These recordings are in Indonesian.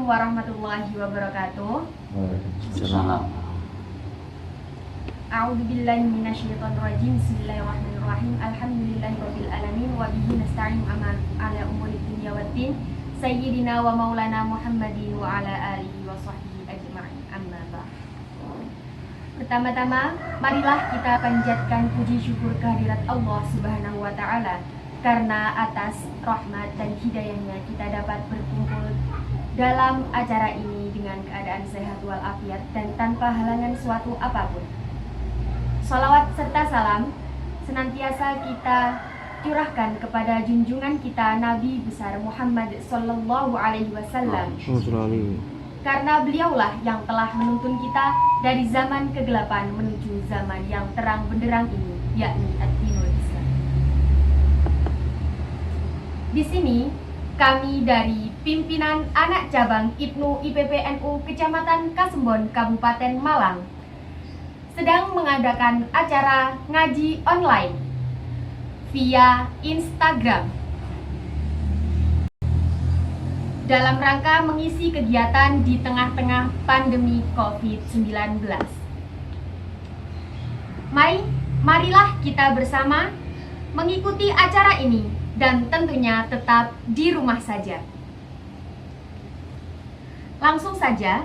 Assalamualaikum warahmatullahi wabarakatuh. Waalaikumsalam. A'udzubillahi minasyaitonirrajim. Bismillahirrahmanirrahim. Alhamdulillahirabbil alamin wa bihi nasta'in ala umuri dunya waddin. Sayyidina wa maulana Muhammadin wa ala alihi wa sahbihi ajma'in. Amma ba'd. Pertama-tama, marilah kita panjatkan puji syukur kehadirat Allah Subhanahu wa taala karena atas rahmat dan hidayahnya kita dapat berkumpul dalam acara ini dengan keadaan sehat walafiat dan tanpa halangan suatu apapun. Salawat serta salam senantiasa kita curahkan kepada junjungan kita Nabi besar Muhammad sallallahu alaihi wasallam. Karena beliaulah yang telah menuntun kita dari zaman kegelapan menuju zaman yang terang benderang ini, yakni ad-dinul Islam. Di sini kami dari pimpinan anak cabang Ibnu IPPNU Kecamatan Kasembon, Kabupaten Malang sedang mengadakan acara ngaji online via Instagram dalam rangka mengisi kegiatan di tengah-tengah pandemi COVID-19. Marilah kita bersama mengikuti acara ini dan tentunya tetap di rumah saja. Langsung saja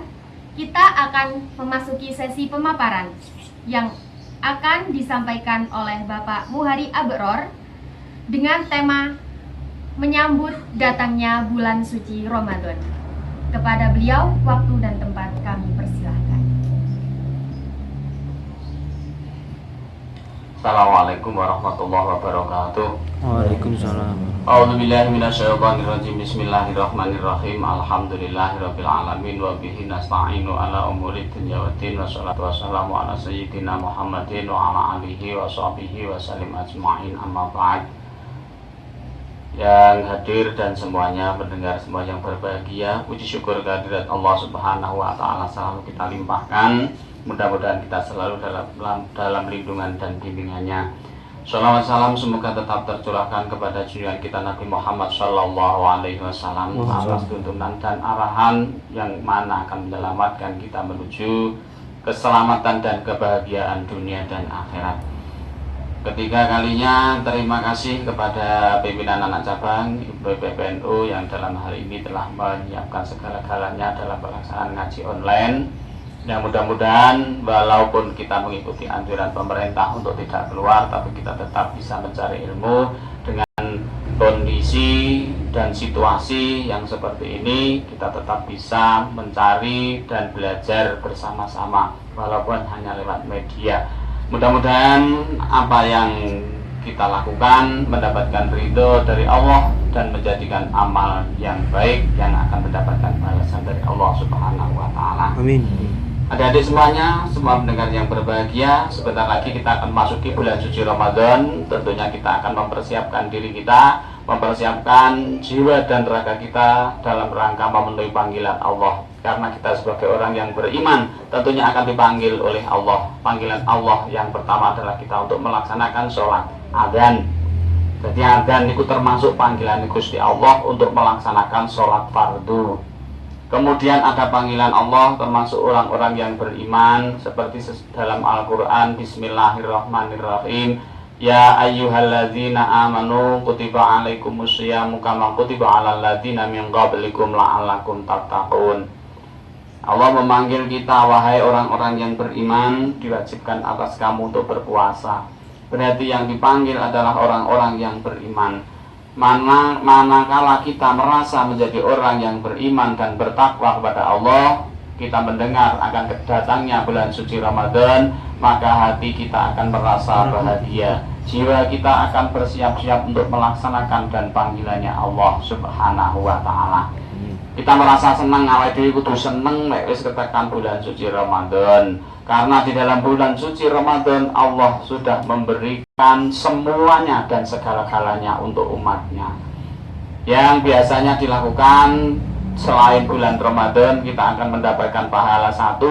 kita akan memasuki sesi pemaparan yang akan disampaikan oleh Bapak Muhari Abror dengan tema menyambut datangnya bulan suci Ramadan. Kepada beliau, waktu dan tempat kami persilahkan. Assalamualaikum warahmatullahi wabarakatuh. Waalaikumsalam. A'udzubillahi minasyaitonirrajim. Bismillahirrahmanirrahim. Alhamdulillahirabbil alamin wa bihi nasta'inu ala umuri dunya waddin. Wassalatu wassalamu ala sayyidina Muhammadin wa ala alihi wa sahbihi wa sallim ajma'in. Amma ba'd. Yang hadir dan semuanya mendengar semua yang berbahagia, puji syukur kehadirat Allah Subhanahu wa taala selalu kita limpahkan. Mudah-mudahan kita selalu dalam lindungan dan bimbingannya. Shalawat salam semoga tetap tercurahkan kepada junjungan kita Nabi Muhammad Sallallahu Alaihi Wasallam atas tuntunan dan arahan yang mana akan menyelamatkan kita menuju keselamatan dan kebahagiaan dunia dan akhirat. Ketiga kalinya terima kasih kepada pimpinan anak cabang IPPNU yang dalam hal ini telah menyiapkan segala-galanya dalam pelaksanaan ngaji online. Yang mudah-mudahan walaupun kita mengikuti anjuran pemerintah untuk tidak keluar, tapi kita tetap bisa mencari ilmu dengan kondisi dan situasi yang seperti ini. Kita tetap bisa mencari dan belajar bersama-sama walaupun hanya lewat media. Mudah-mudahan apa yang kita lakukan mendapatkan ridho dari Allah dan menjadikan amal yang baik yang akan mendapatkan balasan dari Allah Subhanahu wa taala. Amin. Adik-adik semuanya, semua pendengar yang berbahagia, sebentar lagi kita akan masuki bulan suci Ramadan. Tentunya kita akan mempersiapkan diri kita, mempersiapkan jiwa dan raga kita dalam rangka memenuhi panggilan Allah. Karena kita sebagai orang yang beriman, tentunya akan dipanggil oleh Allah. Panggilan Allah yang pertama adalah kita untuk melaksanakan sholat adzan. Jadi adzan itu termasuk panggilan Gusti Allah untuk melaksanakan sholat fardu. Kemudian ada panggilan Allah termasuk orang-orang yang beriman seperti dalam Al-Quran. Bismillahirrahmanirrahim. Ya ayyuhalladzina amanu kutiba alaikumusyamu kama kutiba alal ladzina min qablikum la'allakum tattaqun. Allah memanggil kita, wahai orang-orang yang beriman, diwajibkan atas kamu untuk berpuasa. Berarti yang dipanggil adalah orang-orang yang beriman. Manakala kita merasa menjadi orang yang beriman dan bertakwa kepada Allah, kita mendengar akan datangnya bulan suci Ramadan, maka hati kita akan merasa bahagia. Jiwa kita akan bersiap-siap untuk melaksanakan dan panggilannya Allah Subhanahu wa taala. Kita merasa senang, awake dhewe kudu seneng nek wis ketekan bulan suci Ramadan. Karena di dalam bulan suci Ramadan Allah sudah memberikan semuanya dan segala-galanya untuk umatnya. Yang biasanya dilakukan selain bulan Ramadan kita akan mendapatkan pahala 1,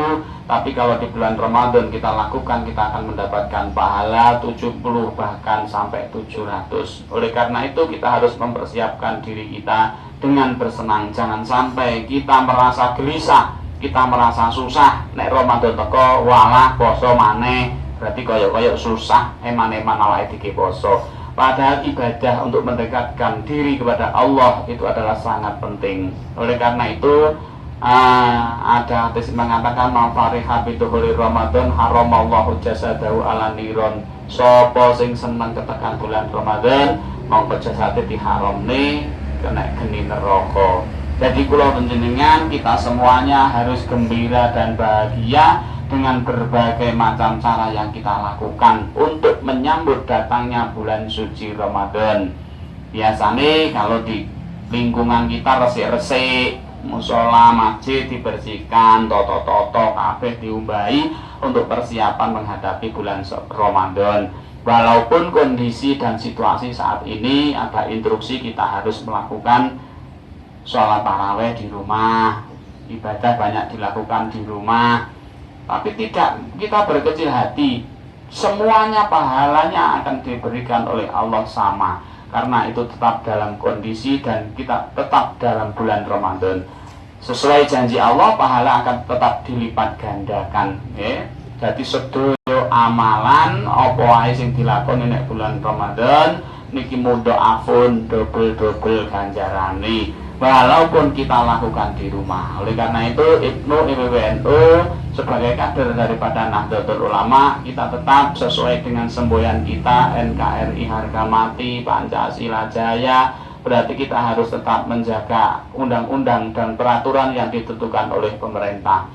tapi kalau di bulan Ramadan kita lakukan, kita akan mendapatkan pahala 70 bahkan sampai 700. Oleh karena itu kita harus mempersiapkan diri kita dengan bersenang. Jangan sampai kita merasa gelisah, kita merasa susah nek Ramadan teko walah poso maneh, berarti koyok-koyok susah eman-eman awake dhewe poso. Padahal ibadah untuk mendekatkan diri kepada Allah itu adalah sangat penting. Oleh karena itu ada hadis mengatakan mafariha biduhuri Ramadan haramallahu jasadahu ala niron. Sopo sing seneng ketekan bulan Ramadan mongko jasate diharamne kena geni neraka. Jadi kula panjenengan kita semuanya harus gembira dan bahagia dengan berbagai macam cara yang kita lakukan untuk menyambut datangnya bulan suci Ramadan. Biasanya kalau di lingkungan kita resik-resik, musola, masjid dibersihkan, toto-toto, kabeh diumbahi untuk persiapan menghadapi bulan Ramadan. Walaupun kondisi dan situasi saat ini ada instruksi kita harus melakukan sholat taraweh di rumah, ibadah banyak dilakukan di rumah, tapi tidak kita berkecil hati, semuanya pahalanya akan diberikan oleh Allah sama, karena itu tetap dalam kondisi dan kita tetap dalam bulan Ramadan. Sesuai janji Allah, pahala akan tetap dilipat gandakan. Jadi sedaya amalan apa wae sing dilakoni nek bulan Ramadan niki mudhaafun double ganjarane walaupun kita lakukan di rumah. Oleh karena itu IPWNU sebagai kader daripada Nahdlatul Ulama, kita tetap sesuai dengan semboyan kita NKRI harga mati, Pancasila jaya. Berarti kita harus tetap menjaga undang-undang dan peraturan yang ditentukan oleh pemerintah.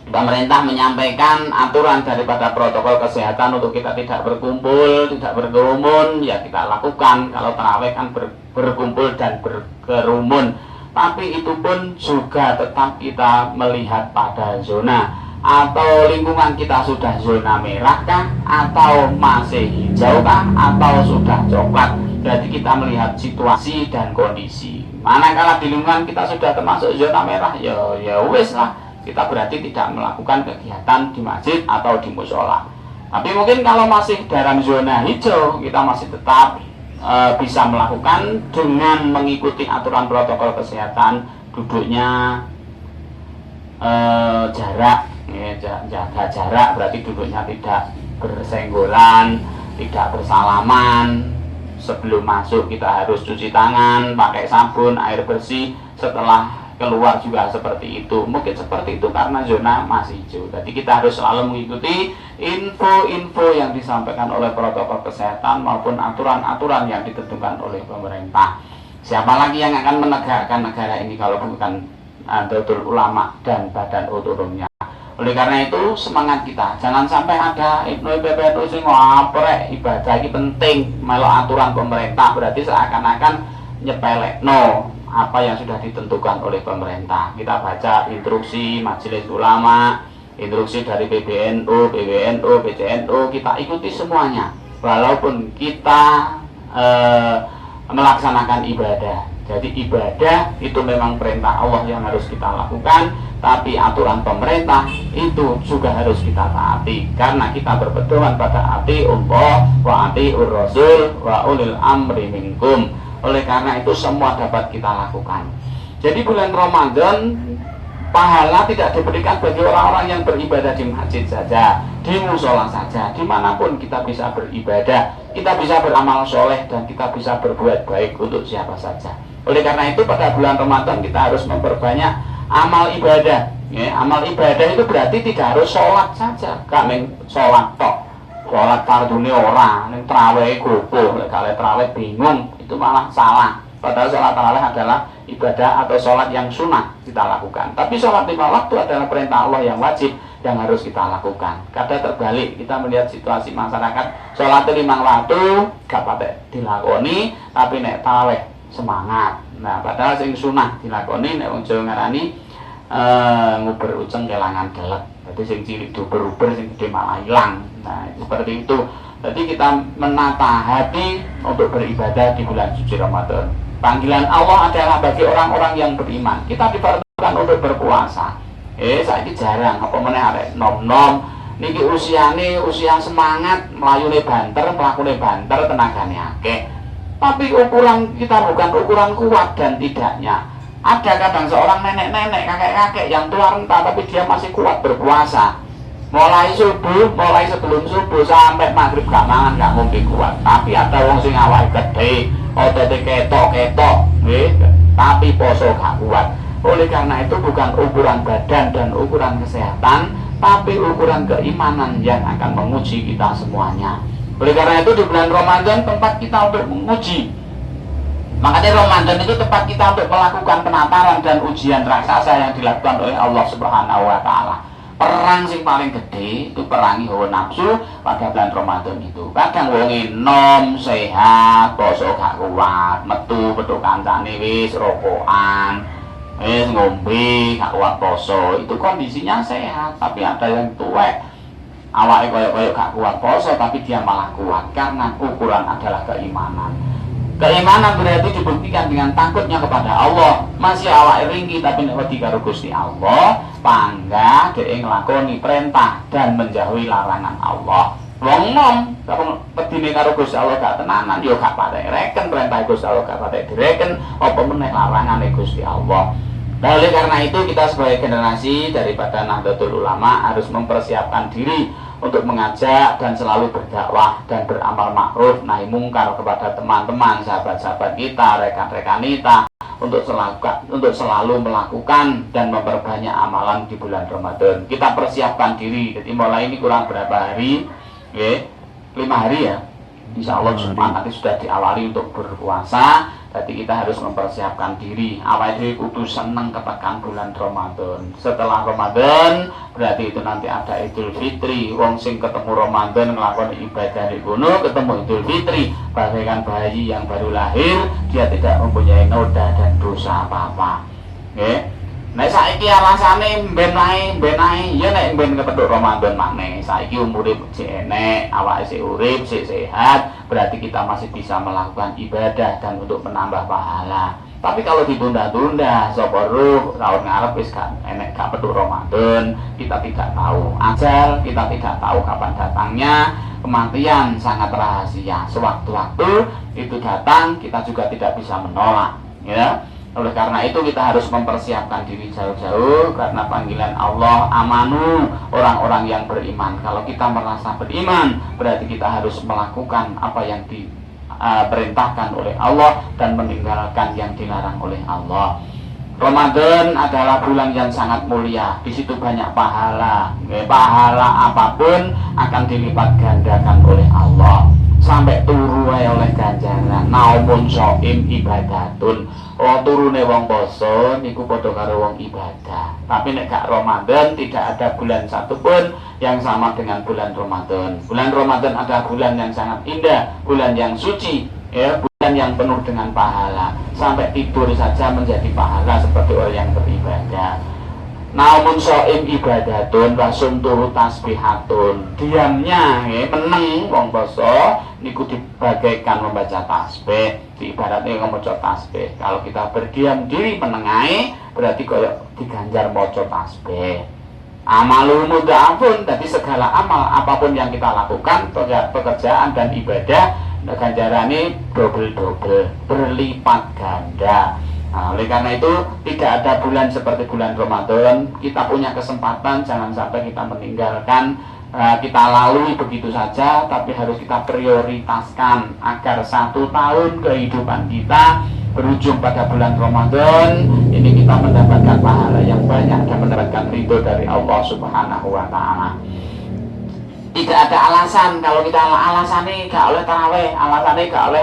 Pemerintah menyampaikan aturan daripada protokol kesehatan untuk kita tidak berkumpul, tidak berkerumun, ya kita lakukan. Kalau tarawih kan berkumpul dan berkerumun, tapi itu pun juga tetap kita melihat pada zona atau lingkungan kita sudah zona merah kah, atau masih hijau kah, atau sudah coklat. Jadi kita melihat situasi dan kondisi. Manakala di lingkungan kita sudah termasuk zona merah, ya wes lah, kita berarti tidak melakukan kegiatan di masjid atau di musola. Tapi mungkin kalau masih dalam zona hijau, kita masih tetap bisa melakukan dengan mengikuti aturan protokol kesehatan, duduknya jarak, jaga jarak, berarti duduknya tidak bersenggolan, tidak bersalaman. Sebelum masuk kita harus cuci tangan, pakai sabun, air bersih. Setelah keluar juga seperti itu. Mungkin seperti itu karena zona masih hijau. Jadi kita harus selalu mengikuti info-info yang disampaikan oleh protokol kesehatan maupun aturan-aturan yang ditentukan oleh pemerintah. Siapa lagi yang akan menegakkan negara ini kalau bukan Nahdlatul Ulama dan badan otorumnya. Oleh karena itu semangat kita, jangan sampai ada IPWNU sing ngaprek ibadah ini penting, melok aturan pemerintah berarti seakan-akan nyepelekno apa yang sudah ditentukan oleh pemerintah. Kita baca instruksi Majelis Ulama, instruksi dari PBNU, PWNU, PCNU, kita ikuti semuanya. Walaupun kita melaksanakan ibadah. Jadi ibadah itu memang perintah Allah yang harus kita lakukan, tapi aturan pemerintah itu juga harus kita taati. Karena kita berpedoman pada ati Allah wa atiur Rasul wa ulil amri minkum. Oleh karena itu semua dapat kita lakukan. Jadi bulan Ramadan pahala tidak diberikan bagi orang-orang yang beribadah di masjid saja, di musola saja, dimanapun kita bisa beribadah, kita bisa beramal soleh dan kita bisa berbuat baik untuk siapa saja. Oleh karena itu pada bulan Ramadan kita harus memperbanyak amal ibadah. Amal ibadah itu berarti tidak harus sholat saja, gak neng sholat tok. Sholat fardune ora, ning tarawih gopo, lek kale tarawih bingung, itu malah salah. Padahal sholat tarawih adalah ibadah atau sholat yang sunnah kita lakukan. Tapi sholat 5 waktu adalah perintah Allah yang wajib yang harus kita lakukan. Kadang terbalik, kita melihat situasi masyarakat sholat 5 waktu gak patek dilakoni, tapi nek tarawih semangat. Nah, padahal sing sunnah dilakoni nek wong Jawa ngarani nguber uceng kelangan delek. Jadi sing cilik duber-uber, sing gede malah hilang. Nah, seperti itu. Jadi kita menata hati untuk beribadah di bulan suci Ramadan. Panggilan Allah adalah bagi orang-orang yang beriman. Kita diperlukan untuk berpuasa. Saiki jarang apa meneh arek nom-nom niki usiane usia semangat, mlayune banter, mlakune banter, tenagane akeh. Tapi ukuran kita bukan ukuran kuat dan tidaknya. Ada kadang seorang nenek-nenek, kakek-kakek yang tua renta tapi dia masih kuat berpuasa. Mulai subuh, mulai sebelum subuh sampai maghrib gak mangan gak mungkin kuat. Tapi ada wong sing awake gede, otote ketok-ketok, tapi poso gak kuat. Oleh karena itu bukan ukuran badan dan ukuran kesehatan, tapi ukuran keimanan yang akan menguji kita semuanya. Oleh karena itu di bulan Ramadan tempat kita untuk menguji. Makanya Ramadan itu tempat kita untuk melakukan penataran dan ujian raksasa yang dilakukan oleh Allah Subhanahu wa Ta'ala. Perang sing paling gede itu perangi hawa nafsu pada bulan Ramadan itu. Kadang wonge nom sehat, poso gak kuat, metu kancane wis rokokan, wis ngombe gak kuat poso. Itu kondisinya sehat, tapi ada yang tuwek. Awake koyo-koyo gak kuat poso tapi dia malah kuat karena ukuran adalah keimanan. Keimanan berarti dibuktikan dengan takutnya kepada Allah. Masih awak ringki tapi nek wedi karo Gusti Allah, panggah dhek nglakoni perintah dan menjauhi larangan Allah. Wong nom pedine karo Gusti Allah gak tenanan ya gak patek reken perintah Gusti Allah gak patek direken apa meneh larangane Gusti Allah. Nah, oleh karena itu kita sebagai generasi daripada Nahdlatul Ulama harus mempersiapkan diri untuk mengajak dan selalu berdakwah dan beramal ma'ruf nahi mungkar kepada teman-teman, sahabat-sahabat kita, rekan-rekan kita untuk selalu melakukan dan memperbanyak amalan di bulan Ramadan. Kita persiapkan diri. Jadi mulai ini kurang berapa hari? 5 hari ya. Insya Allah Jumat nanti sudah diawali untuk berpuasa. Jadi kita harus mempersiapkan diri. Awal itu kudu seneng ketekan bulan Ramadan. Setelah Ramadan berarti itu nanti ada Idul Fitri. Wong sing ketemu Ramadan ngelakoni ibadah di gunung, ketemu Idul Fitri. Bagaikan bayi yang baru lahir, dia tidak mempunyai noda dan dosa apa-apa. Nek saiki alasane ben ae ya nek ben kepethuk Ramadan maneh. Saiki umure sik enek, awake sik urip, sik sehat, berarti kita masih bisa melakukan ibadah dan untuk menambah pahala. Tapi kalau ditunda-tunda, sapa roh tahun ngarep wis gak enek gak petuk Ramadan, kita tidak tahu ajal, kita tidak tahu kapan datangnya. Kematian sangat rahasia. Sewaktu-waktu itu datang, kita juga tidak bisa menolak, ya. Oleh karena itu kita harus mempersiapkan diri jauh-jauh karena panggilan Allah amanu, orang-orang yang beriman. Kalau kita merasa beriman berarti kita harus melakukan apa yang diperintahkan oleh Allah dan meninggalkan yang dilarang oleh Allah. Ramadan adalah bulan yang sangat mulia. Di situ banyak pahala. Pahala apapun akan dilipat gandakan oleh Allah. Sampai turu oleh ganjaran. Naumun so'im ibadatun. Turune wong poso niku padha karo wong ibadah. Tapi nek gak Ramadan tidak ada bulan satupun yang sama dengan bulan Ramadan. Bulan Ramadan adalah bulan yang sangat indah, bulan yang suci, ya, bulan yang penuh dengan pahala. Sampai tidur saja menjadi pahala seperti orang yang beribadah. Naumun so'im ibadatun wasum turu tasbihatun. Diamnya meneng wong poso niku dibagaikan membaca tasbih. Ibaratnya ngomong tasbih. Kalau kita berdiam diri menengai berarti koyok diganjar maca tasbih. Amalul mudha'afun, jadi segala amal apapun yang kita lakukan, pekerjaan dan ibadah, ganjarannya double-double, berlipat ganda. Nah, oleh karena itu tidak ada bulan seperti bulan Ramadan. Kita punya kesempatan, jangan sampai kita meninggalkan, kita lalui begitu saja, tapi harus kita prioritaskan agar 1 tahun kehidupan kita berujung pada bulan Ramadan ini kita mendapatkan pahala yang banyak dan mendapatkan ridho dari Allah Subhanahu wa Ta'ala. Tidak ada alasan kalau kita alasannya gak oleh taraweh, alasannya gak oleh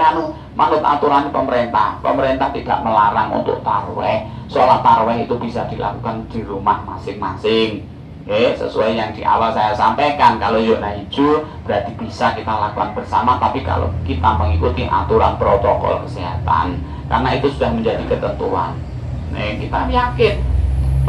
manut aturan pemerintah. Pemerintah tidak melarang untuk taraweh. Sholat taraweh itu bisa dilakukan di rumah masing-masing. Sesuai yang di awal saya sampaikan, kalau zona hijau berarti bisa kita lakukan bersama, tapi kalau kita mengikuti aturan protokol kesehatan, karena itu sudah menjadi ketentuan. Kita yakin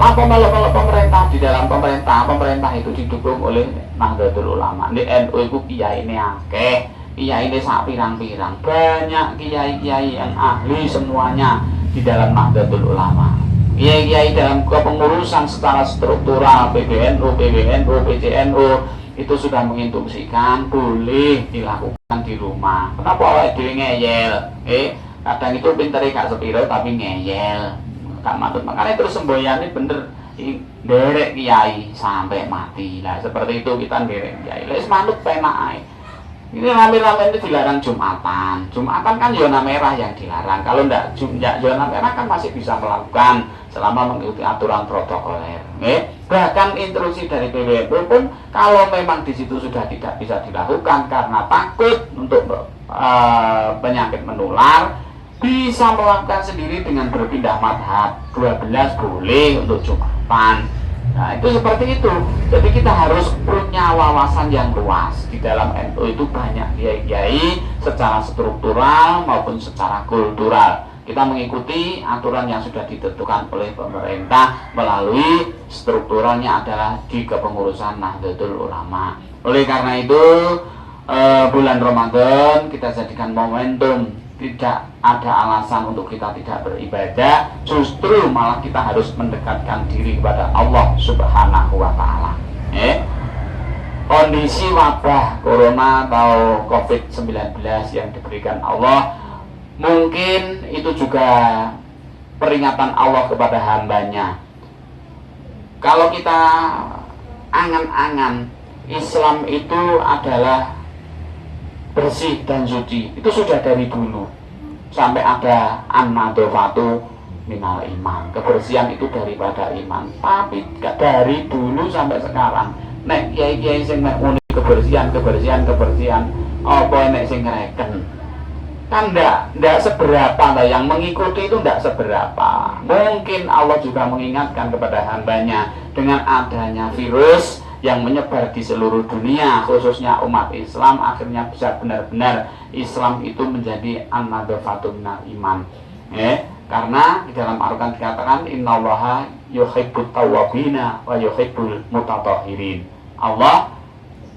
kalau pemerintah, di dalam pemerintah itu didukung oleh Nahdlatul Ulama. Di NU itu kiai ini akeh, kiai ini sak pirang-pirang, banyak kiai-kiai yang ahli semuanya di dalam Nahdlatul Ulama. Kiai-kiai dalam kepengurusan secara struktural, PBNU, PCNU, itu sudah menginstruksikan boleh dilakukan di rumah. Kenapa awake dhewe ngeyel? Kadang itu pintere gak sepiro tapi ngeyel. Gak matut. Makanya terus semboyane bener nderek kiai sampai mati. Lah seperti itu kita nderek kiai. Wis manut penak ae. Ini rame-rame itu dilarang Jumatan. Jumatan kan zona merah yang dilarang. Kalau enggak zona merah kan masih bisa melakukan selama mengikuti aturan protokoler. Bahkan instruksi dari PWNU pun kalau memang di situ sudah tidak bisa dilakukan karena takut untuk penyakit menular, bisa melakukan sendiri dengan berpindah madhab. 12 boleh untuk Jumatan. Nah itu seperti itu. Jadi kita harus punya wawasan yang luas. Di dalam NU itu banyak kiai-kiai secara struktural maupun secara kultural. Kita mengikuti aturan yang sudah ditentukan oleh pemerintah melalui strukturalnya adalah di kepengurusan Nahdlatul Ulama. Oleh karena itu bulan Ramadan kita jadikan momentum. Tidak ada alasan untuk kita tidak beribadah, justru malah kita harus mendekatkan diri kepada Allah Subhanahu wa Ta'ala. Kondisi wabah corona atau COVID-19 yang diberikan Allah, mungkin itu juga peringatan Allah kepada hambanya. Kalau kita angan-angan Islam itu adalah bersih dan suci, itu sudah dari dulu. Sampai ada an-nadhafatu minal iman, kebersihan itu daripada iman. Tapi dari dulu sampai sekarang nek kiai-kiai sing nek muni kebersihan apa nek sing ngreken kan ndak seberapa lah, yang mengikuti itu ndak seberapa. Mungkin Allah juga mengingatkan kepada hambanya dengan adanya virus yang menyebar di seluruh dunia, khususnya umat Islam, akhirnya bisa benar-benar Islam itu menjadi an-nadhafatu minal iman. Karena di dalam Al-Quran dikatakan innallaha yuhibbut tawwabina wa yuhibbul mutatahhirin. Allah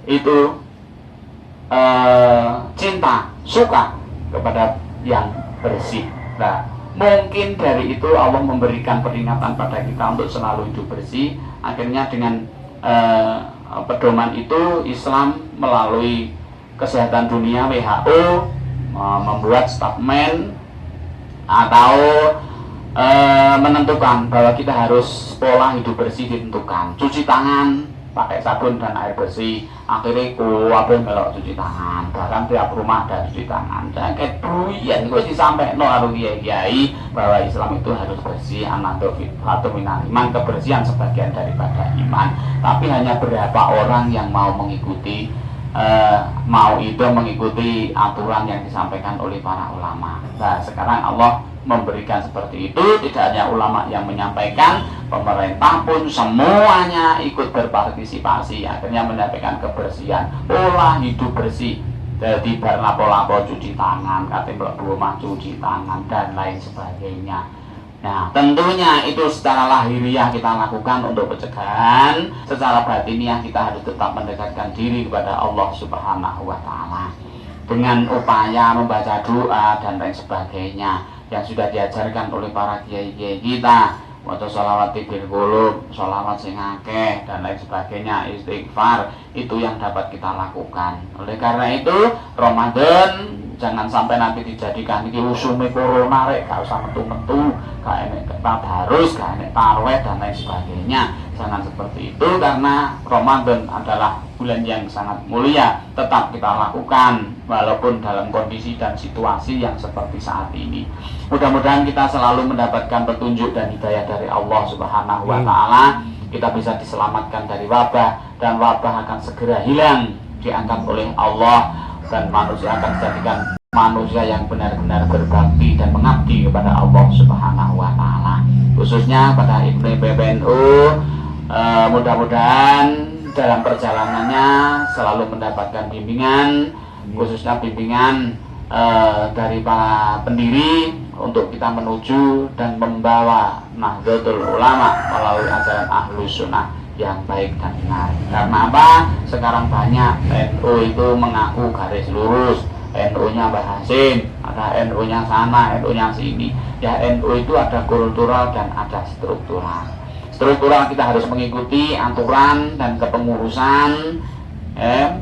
itu cinta, suka kepada yang bersih. Nah, mungkin dari itu Allah memberikan peringatan pada kita untuk selalu hidup bersih. Akhirnya dengan pedoman itu Islam melalui Kesehatan Dunia WHO membuat statement atau menentukan bahwa kita harus pola hidup bersih ditentukan. Cuci tangan pakai sabun dan air bersih. Akhirnya kuwabe melok cuci tangan. Bahkan tiap rumah ada cuci tangan. Kayak buyen wis disampaikan karo kiai-kiai bahwa Islam itu harus bersih, an-nadhafatu minal iman, kebersihan sebagian daripada iman. Tapi hanya berapa orang yang mau mengikuti mengikuti aturan yang disampaikan oleh para ulama. Nah, sekarang Allah memberikan seperti itu, tidak hanya ulama yang menyampaikan, pemerintah pun semuanya ikut berpartisipasi, akhirnya mendapatkan kebersihan, pola hidup bersih. Jadi berlapo-lapo cuci tangan, katanya rumah cuci tangan dan lain sebagainya. Nah, tentunya itu secara lahiriah kita lakukan untuk pencegahan, secara batiniah kita harus tetap mendekatkan diri kepada Allah Subhanahu wa Ta'ala dengan upaya membaca doa dan lain sebagainya yang sudah diajarkan oleh para kiai-kiai kita. Maca sholawat bil qulub, sholawat sing akeh dan lain sebagainya, istighfar, itu yang dapat kita lakukan. Oleh karena itu Ramadan jangan sampai nanti dijadikan ini usume corona rek, gak usah metu-metu, gak enek tadarus, gak enek tarawih dan lain sebagainya. Jangan seperti itu, karena Ramadan adalah bulan yang sangat mulia, tetap kita lakukan walaupun dalam kondisi dan situasi yang seperti saat ini. Mudah-mudahan kita selalu mendapatkan petunjuk dan hidayah dari Allah Subhanahu wa Ta'ala. Kita bisa diselamatkan dari wabah, dan wabah akan segera hilang, diangkat oleh Allah, dan manusia akan dijadikan manusia yang benar-benar berbakti dan mengabdi kepada Allah Subhanahu wa Ta'ala. Khususnya pada Ibnu PBNU, mudah-mudahan dalam perjalanannya selalu mendapatkan bimbingan, khususnya bimbingan dari para pendiri untuk kita menuju dan membawa Nahdlatul Ulama melalui ajaran Ahlus Sunnah yang baik dan benar. Karena apa? Sekarang banyak NU itu mengaku garis lurus, NU-nya Mbah Hasim, ada NU-nya sana, NU-nya sini. Ya, NU itu ada kultural dan ada struktural. Struktural kita harus mengikuti aturan dan kepengurusan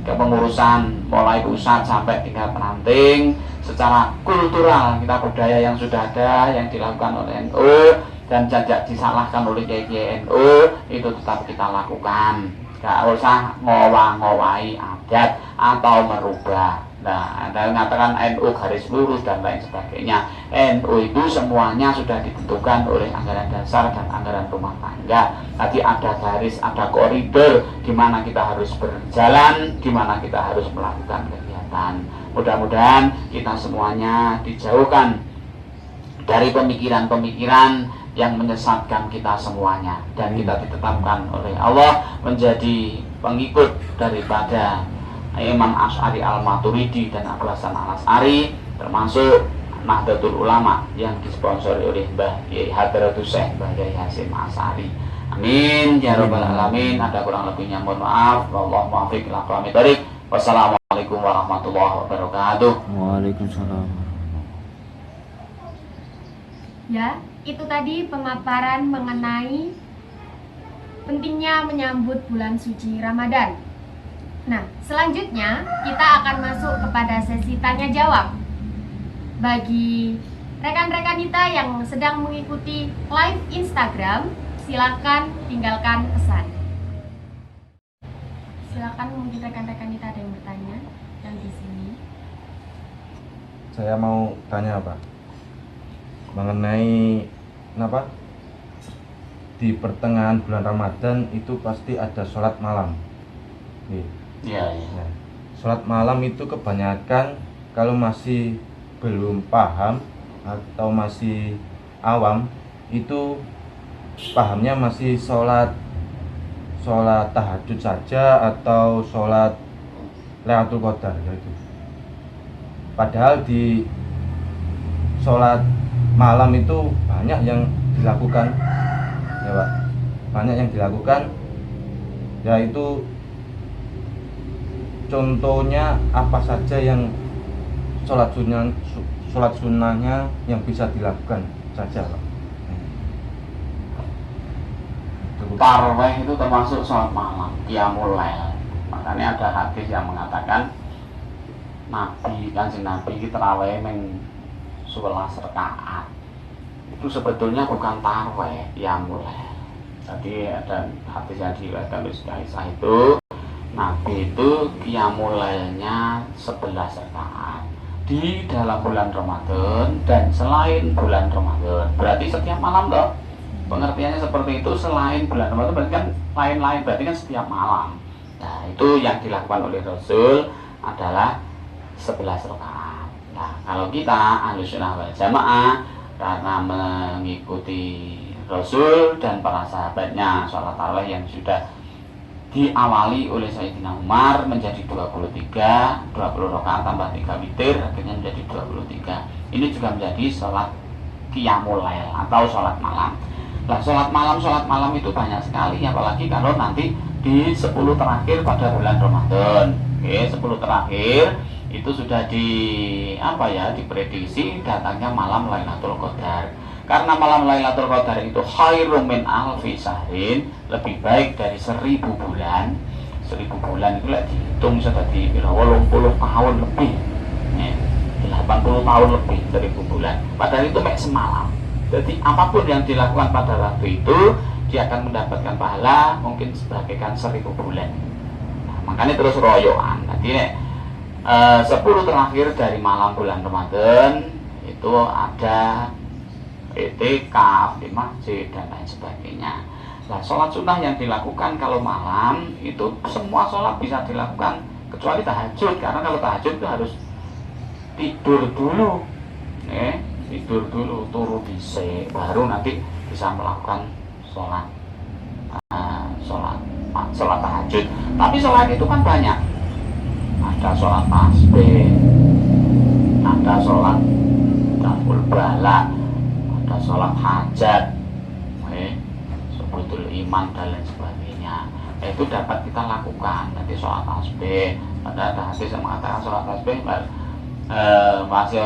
kepengurusan mulai pusat sampai tingkat penanting, secara kultural kita budaya yang sudah ada yang dilakukan oleh NU dan tidak disalahkan oleh kiai NU itu tetap kita lakukan. Gak usah ngowah-ngowahi adat atau merubah. Nah, Anda mengatakan NU garis lurus dan lain sebagainya. NU itu semuanya sudah ditentukan oleh anggaran dasar dan anggaran rumah tangga. Tadi ada garis, ada koridor di mana kita harus berjalan, di mana kita harus melakukan kegiatan. Mudah-mudahan kita semuanya dijauhkan dari pemikiran-pemikiran yang menyesatkan kita semuanya, dan kita ditetapkan oleh Allah menjadi pengikut daripada Imam Asy'ari Al-Maturidi dan Abu Hasan Al-Asy'ari, termasuk Nahdlatul Ulama yang disponsori oleh Mbah Kiai Hadratus Syekh Mbah Kiai Hasyim Asy'ari. Amin ya rabbal alamin. Ada kurang lebihnya mohon maaf. Wallahu muwaffiq ila aqwamit thoriq. Wassalamualaikum warahmatullahi wabarakatuh. Waalaikumsalam. Ya, itu tadi pemaparan mengenai pentingnya menyambut bulan suci Ramadan. Nah, selanjutnya kita akan masuk kepada sesi tanya jawab. Bagi rekan-rekan kita yang sedang mengikuti live Instagram, silakan tinggalkan pesan. Silakan, mungkin rekan-rekan kita ada yang bertanya yang di sini. Saya mau tanya apa? Mengenai kenapa di pertengahan bulan Ramadan itu pasti ada sholat malam. Iya, iya. Nah, sholat malam itu kebanyakan kalau masih belum paham atau masih awam itu pahamnya masih sholat tahajud saja atau sholat Lailatul Qadar gitu. Padahal di sholat malam itu banyak yang dilakukan, ya Pak, banyak yang dilakukan, yaitu contohnya apa saja yang sholat sunnahnya yang bisa dilakukan saja Pak. Tarawih itu termasuk sholat malam, qiyamul lail. Makanya ada hadis yang mengatakan Kanjeng Nabi kita tarawih meng 11 rakaat. Itu sebetulnya bukan tarawih, qiyamul lail. Jadi ada hadis yang diriwayatkan oleh Aisyah itu Nabi itu qiyamul lailnya 11 rakaat di dalam bulan Ramadan dan selain bulan Ramadan. Berarti setiap malam toh. Pengertiannya seperti itu, selain bulan Ramadan berarti kan lain-lain, berarti kan setiap malam. Nah, itu yang dilakukan oleh Rasul adalah 11 rakaat. Nah, kalau kita Ahlussunnah wal Jamaah karena mengikuti Rasul dan para sahabatnya, sholat tarawih yang sudah diawali oleh Sayyidina Umar menjadi 20 rakaat tambah 3 witir, akhirnya menjadi 23. Ini juga menjadi sholat qiyamul lail atau sholat malam. Nah, sholat malam itu banyak sekali, apalagi kalau nanti di 10 terakhir pada bulan Ramadan. Oke, 10 terakhir itu sudah diprediksi datangnya malam Lailatul Qadar. Karena malam Lailatul Qadar itu khairum min alfi syahrin, lebih baik dari 1000 bulan. 1000 bulan itu dihitung sudah di 80 tahun lebih. 80 tahun lebih 1000 bulan. Padahal itu mek semalam. Jadi apapun yang dilakukan pada waktu itu dia akan mendapatkan pahala mungkin sebagaikan 1000 bulan. Nah, makanya terus royoan. Nanti 10 terakhir dari malam bulan Ramadan itu ada i'tikaf di masjid dan lain sebagainya. Nah, sholat sunnah yang dilakukan kalau malam itu semua sholat bisa dilakukan kecuali tahajud, karena kalau tahajud itu harus tidur dulu, tidur dulu, turu dhisik, baru nanti bisa melakukan sholat tahajud. Tapi sholat itu kan banyak, ada sholat tasbih, ada sholat daful balak, ada sholat hajat, subutul iman dan lain sebagainya. Itu dapat kita lakukan. Nanti sholat tasbih, ada hadis yang mengatakan sholat tasbih masih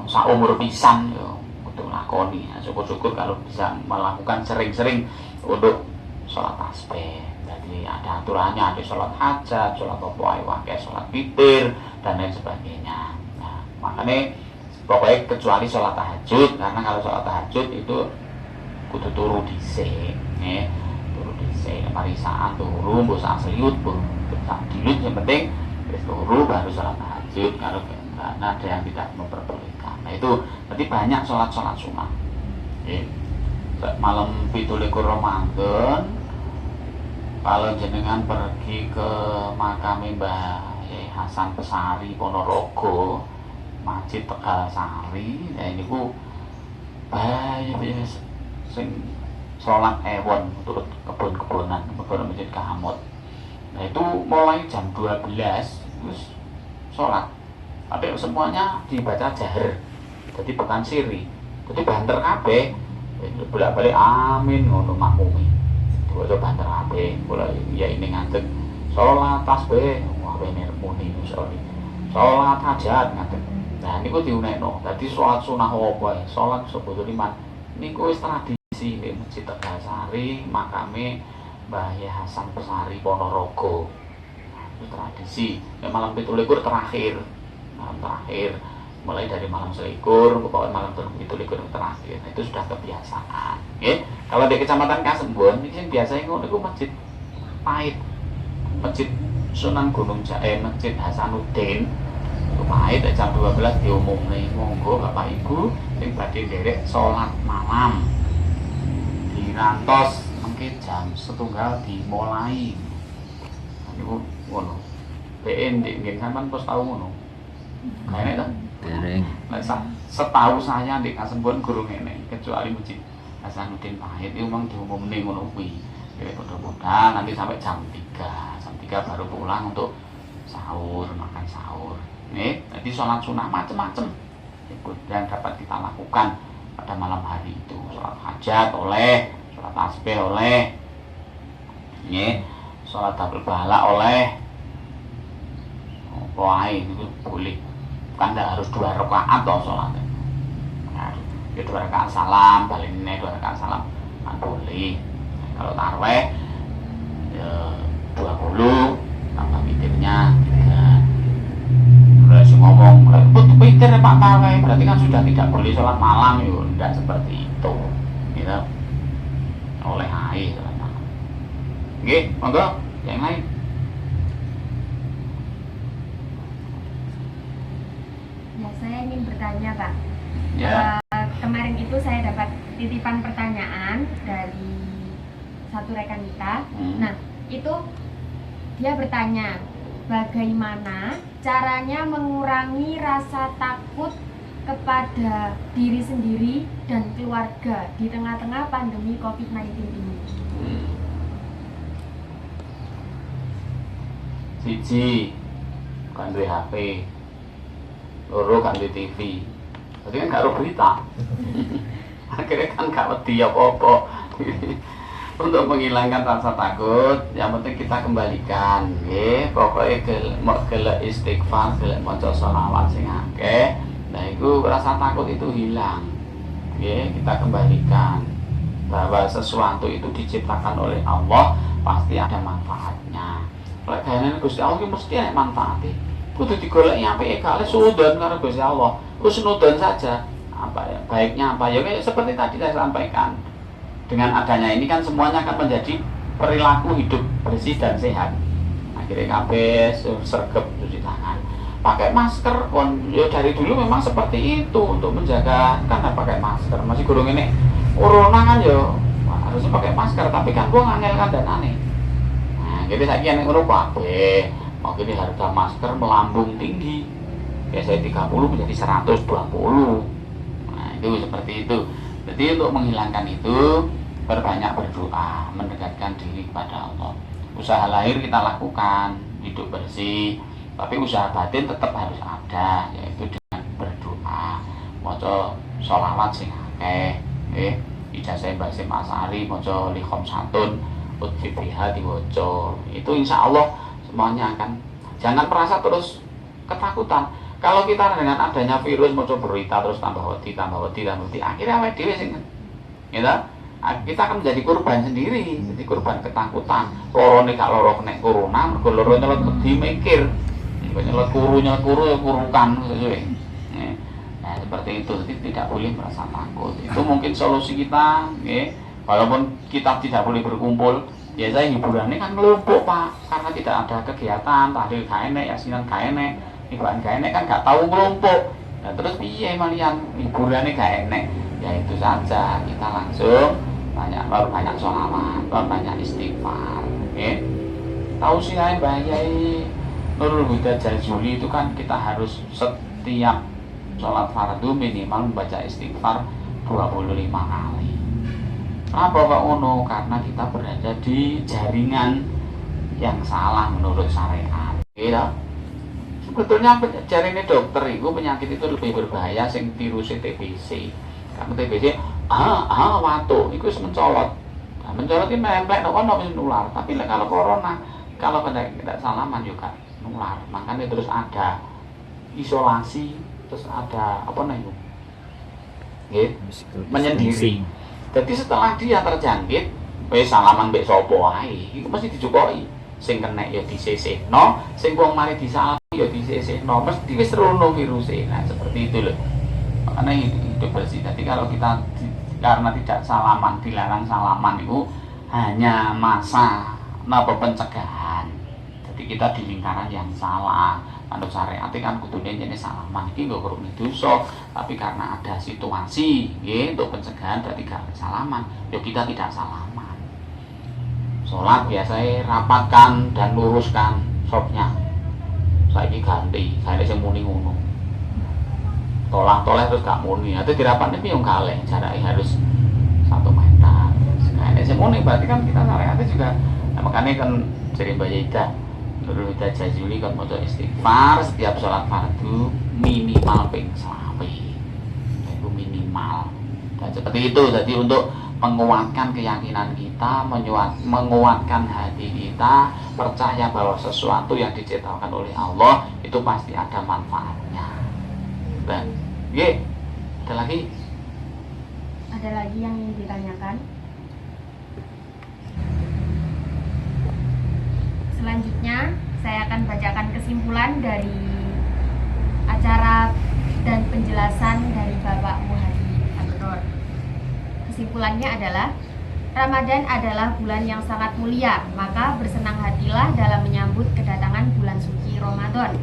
saumur pisan untuk lakoni. Syukur-syukur kalau bisa melakukan sering-sering untuk sholat tasbih. Jadi ada aturannya, ada sholat hajat, sholat apa wae, sholat witir dan lain sebagainya. Nah, makanya pokoknya kecuali sholat tahajud, karena kalau sholat tahajud itu kudu turu dhisik, nggih. Turu dhisik, parisaan turu, mbok sak seliut, mbok sak dilut, yang penting wis turu baru sholat tahajud, karena ada yang tidak memperbolehkan. Nah itu berarti banyak sholat-sholat sunnah. Nggih. Malam 17 Ramadan kalau jenengan pergi ke makam Mbah Hasan Pesari Ponorogo, Masjid Tegal Sari, ya ini ku banyak sing sholat ewon turut kebun-kebunan Masjid Kahamot. Nah itu mulai jam 12 terus sholat, tapi semuanya dibaca jahar, jadi bukan siri, jadi banter kabeh, bolak-balik amin ngono makmumi. Diwaca banter kabeh, mulai ya ini ngantek sholat tasbih, wah bener muni sorry. Sholat hajat ngantek. Nah niku diunekno. Dadi sholat sunah apa ya? Sholat sebetulnya niku wis tradisi di Masjid Tegal Sari, makame Mbah Hasan Pesari Ponorogo. Nah, itu tradisi. Malam 17 terakhir. Malam terakhir mulai dari malam selikur pokoknya malam 17 terakhir. Nah, itu sudah kebiasaan. Okay? Kalau di Kecamatan Kasembon ini yang biasanya itu Masjid Pahit, Masjid Sunan Gunung Jaya, Masjid Hasanuddin itu Pahit jam 12 diumumkan monggo Bapak Ibu yang badhe nderek sholat malam dirantos mungkin jam 1 dimulai. Niku ngono. PN di sampean pos tau ngono. Kayaknya kan dereng. Setahu saya di Kasembon guru ngene, kecuali Masjid Hasanuddin Pahit itu memang diumumkan ngono kuwi. Jadi mudah-mudahan nanti sampai jam 3. Jam 3 baru pulang untuk sahur, makan sahur. Nih, jadi sholat sunnah macam-macam yang dapat kita lakukan pada malam hari itu. Sholat hajat oleh, sholat tasbih oleh, nih, sholat tabel bala oleh. Wah itu boleh. Kan tidak harus 2 rakaat toh sholatnya. Nah, ya 2 rakaat salam, paling ini 2 rakaat salam kan boleh. Nah, kalau taraweh ya 20 tambah witirnya 3. Terus ngomong, witir Pak taraweh berarti kan sudah tidak boleh sholat malam ya, tidak seperti itu. Gitu. Oleh air sholat malam. Oke, monggo yang lain. Saya ingin bertanya Pak. Ya. Kemarin itu saya dapat titipan pertanyaan dari satu rekan kita. Nah itu dia bertanya bagaimana caranya mengurangi rasa takut kepada diri sendiri dan keluarga di tengah-tengah pandemi COVID-19 ini. Siji kan duwe HP, loro kan di TV, jadi kan gak ada berita. Akhirnya kan gak wedi apa-apa. Untuk menghilangkan rasa takut, yang penting kita kembalikan, ya. Pokoknya gelek istighfar, gelek maca sholawat sing akeh. Nah itu rasa takut itu hilang, ya. Kita kembalikan bahwa sesuatu itu diciptakan oleh Allah pasti ada manfaatnya. Oleh karena Gusti Allah mesti ada manfaatnya. Kudu digoleki apike kali suudon karo Gusti Allah. Husnudon saja. Apa ya? Baiknya apa ya? Seperti tadi saya sampaikan. Dengan adanya ini kan semuanya akan menjadi perilaku hidup bersih dan sehat. Akhirnya kabeh sergap cuci tangan. Pakai masker kon ya dari dulu memang seperti itu untuk menjaga kan pakai masker. Masih gurung ini corona kan ya harusnya pakai masker tapi kan gua ngangel kan dan aneh. Nah, jadi saya kira ngono kabeh. Makanya harga masker melambung tinggi. Biasanya 30 menjadi 120. Nah, itu seperti itu. Jadi untuk menghilangkan itu berbanyak berdoa, mendekatkan diri kepada Allah. Usaha lahir kita lakukan, hidup bersih, tapi usaha batin tetap harus ada, yaitu dengan berdoa, maca sholawat sing akeh, ijazah Mbah Sim Asari maca likhom satun, utfi biha diwaca. Itu insya Allah semuanya akan. Jangan merasa terus ketakutan. Kalau kita dengan adanya virus maca berita terus tambah wedi, akhirnya awake dhewe sing gitu. kita akan menjadi korban sendiri, jadi korban ketakutan. Loro nih gak loro kena corona, mergo loro nyelot wedi mikir, nyelot kuru ya kurukan sesuai. Nah seperti itu, jadi tidak boleh merasa takut. Itu mungkin solusi kita, walaupun kita tidak boleh berkumpul. Biasanya hiburannya kan ngelumpuk Pak, karena tidak ada kegiatan, tahlil gak enek, yasinan gak enek, ibadah gak enek kan gak tahu ngelumpuk. Nah terus piye malian hiburannya gak enek? Ya itu saja, kita langsung banyak sholawat, banyak istighfar. Tahu sih Mbah Yai Nurul Huda Jazuli itu kan kita harus setiap sholat fardu minimal membaca istighfar 25 kali. Kenapa kok ngono? Karena kita berada di jaringan yang salah menurut syariat. Gitu. Sebetulnya jaringan dokter itu penyakit itu lebih berbahaya sing virus TBC. Karena TBC watu itu mencolot. Nah, mencolot itu nempel ono nular. Tapi kalau corona kalau tidak salaman juga nular. Makanya terus ada isolasi, terus ada apa namanya? Menyendiri. Jadi setelah dia terjangkit, salaman mbek sapa wae, iku mesti dijupoi. Sing kena ya disisihno, sing wong mari disalami ya disisihno, mesti wis rono viruse. Nah, seperti itu loh. Makanya hidup bersih. Jadi kalau kita karena tidak salaman, dilarang salaman itu hanya masa pencegahan. Jadi kita di lingkaran yang salah. Menurut syariat kan kudune jane salaman iki nggo ngrungokne dosa, tapi karena ada situasi nggih untuk pencegahan berarti gak salaman, ya kita tidak salaman. Salat biasanya rapatkan dan luruskan sopnya. Saiki ganti, saya sing muni ngono. Tolak-tolak terus gak muni, atau dirapatnya piye kalih, jaraknya harus 1 meter. Sekali sing muni berarti kan kita syariatnya juga, nah, makanya kan jadi Mbak Yaida Nurul Huda Jazuli kan mau istighfar setiap sholat fardu minimal ping 20, itu minimal. Dan seperti itu, jadi untuk menguatkan keyakinan kita, menguatkan hati kita, percaya bahwa sesuatu yang diciptakan oleh Allah itu pasti ada manfaatnya. Dan, ada lagi? Ada lagi yang ingin ditanyakan? Selanjutnya, saya akan bacakan kesimpulan dari acara dan penjelasan dari Bapak Muhadi Abdur. Kesimpulannya adalah, Ramadan adalah bulan yang sangat mulia, maka bersenang hatilah dalam menyambut kedatangan bulan suci Ramadan.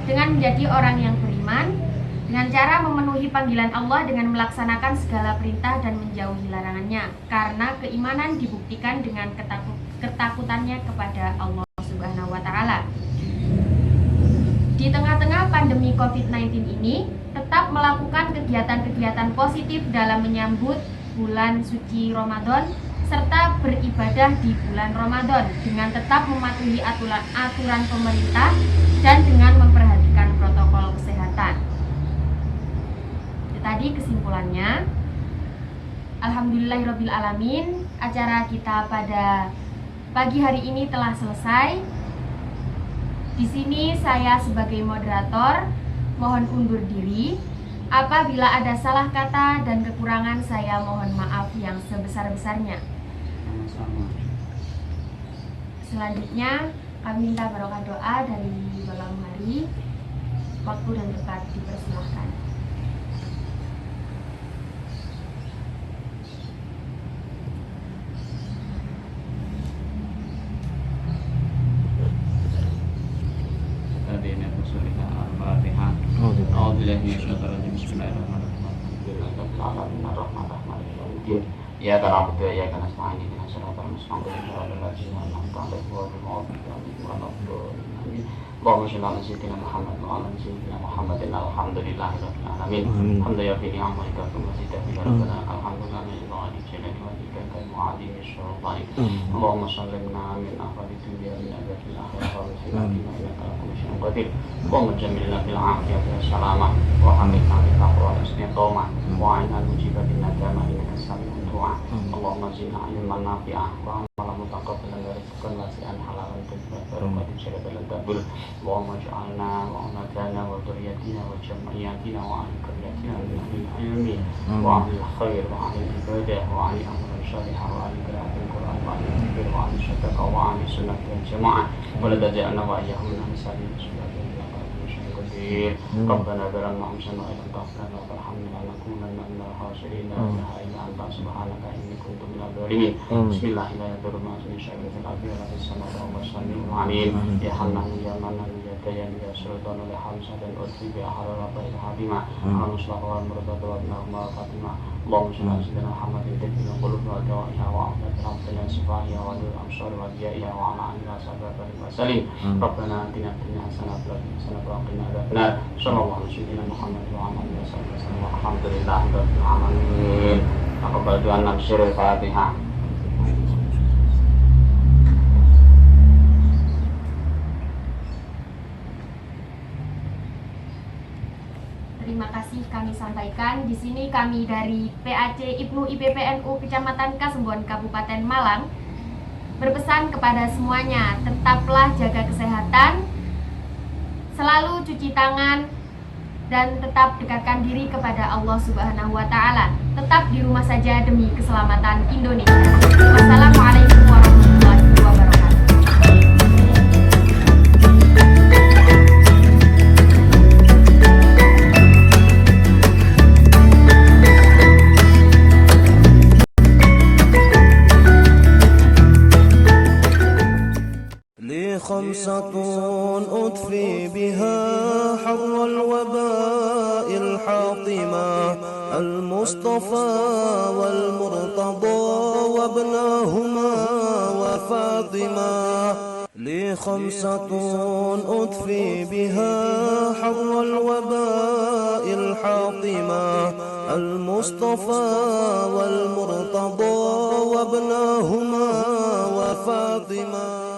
Dengan menjadi orang yang beriman, dengan cara memenuhi panggilan Allah dengan melaksanakan segala perintah dan menjauhi larangannya, karena keimanan dibuktikan dengan ketakutannya kepada Allah Subhanahu wa Ta'ala. Di tengah-tengah pandemi COVID-19 ini, tetap melakukan kegiatan-kegiatan positif dalam menyambut bulan suci Ramadan serta beribadah di bulan Ramadan dengan tetap mematuhi aturan pemerintah dan dengan memperhatikan protokol kesehatan. Tadi kesimpulannya, alhamdulillahirabbil alamin, acara kita pada pagi hari ini telah selesai. Di sini saya sebagai moderator mohon undur diri. Apabila ada salah kata dan kekurangan, saya mohon maaf yang sebesar-besarnya. Selanjutnya kami minta barokah doa dari Bapak Muhari. Waktu dan tempat dipersilahkan. Ya karena betul ya karena semua ini dengan surat al-Mustaqim Allahumma shalli ala sayyidina Muhammad wa ala sayyidina Muhammadin alhamdulillahirabbil alamin hamdan fi ni'matika wa zidna rabbana alhamdulillah lillahi jalali wa ikram mu'adhi syarri Allahumma shalli min afdali dunya min abadil akhirah wa sayyidina innaka ala syai'in qadir Allahumma jammilna bil afiyati was salamah wa hamidna bil taqwa wa istiqamah wa inna mujibatin nadama innaka sami'un du'a Allahumma zidna ilman nafi'ah wa amalan mutaqabbalan wa rizqan wasi'an halalan tayyiban barakatan syaratan tabul Allahumma ja'alna wa amadana wa dhurriyyatina wa jam'iyatina wa ahli qaryatina min ahli ilmi wa ahli khair wa ahli ibadah wa ahli amr صالحا وعن قراءة القرآن وعن الذكر وعن الصدقة وعن السنة والجماعة ولا تجعلنا وإياهم من أنصار الصلاة ربنا ظلمنا أنفسنا وإن لم تغفر لنا وترحمنا لنكونن من الخاسرين لا إله إلا أنت سبحانك إني كنت من الظالمين بسم الله لا يضر مع اسمه شيء في الأرض ولا في السماء وهو السميع العليم يا حنان يا منان يا ديان يا سلطان يا حمزة ألفي بأحرار ربي حبيما ونصلح والمرضى وابنهما فاطمة اللهم صل على سيدنا محمد الذي من قلوبنا ودوائها وعافية ربنا شفائها ونور الأبصار وضيائها وعلى آله وصحبه وسلم ربنا آتنا في الدنيا حسنة وفي الآخرة حسنة وقنا عذاب النار صلى الله على سيدنا محمد وعلى آله وصحبه وسلم والحمد لله رب العالمين تقبل دعاءنا بسر الفاتحة. Terima kasih kami sampaikan. Di sini kami dari PAC Ibnu IPPNU Kecamatan Kasembon Kabupaten Malang berpesan kepada semuanya, tetaplah jaga kesehatan, selalu cuci tangan, dan tetap dekatkan diri kepada Allah Subhanahu wa Ta'ala. Tetap di rumah saja demi keselamatan Indonesia. Wassalamualaikum warahmatullahi wabarakatuh. خمسة أطفي بها حر الوباء الحاطمة المصطفى والمرتضى وابناهما وفاطمة لخمسة أطفي بها حر الوباء الحاطمة المصطفى والمرتضى وابناهما وفاطمة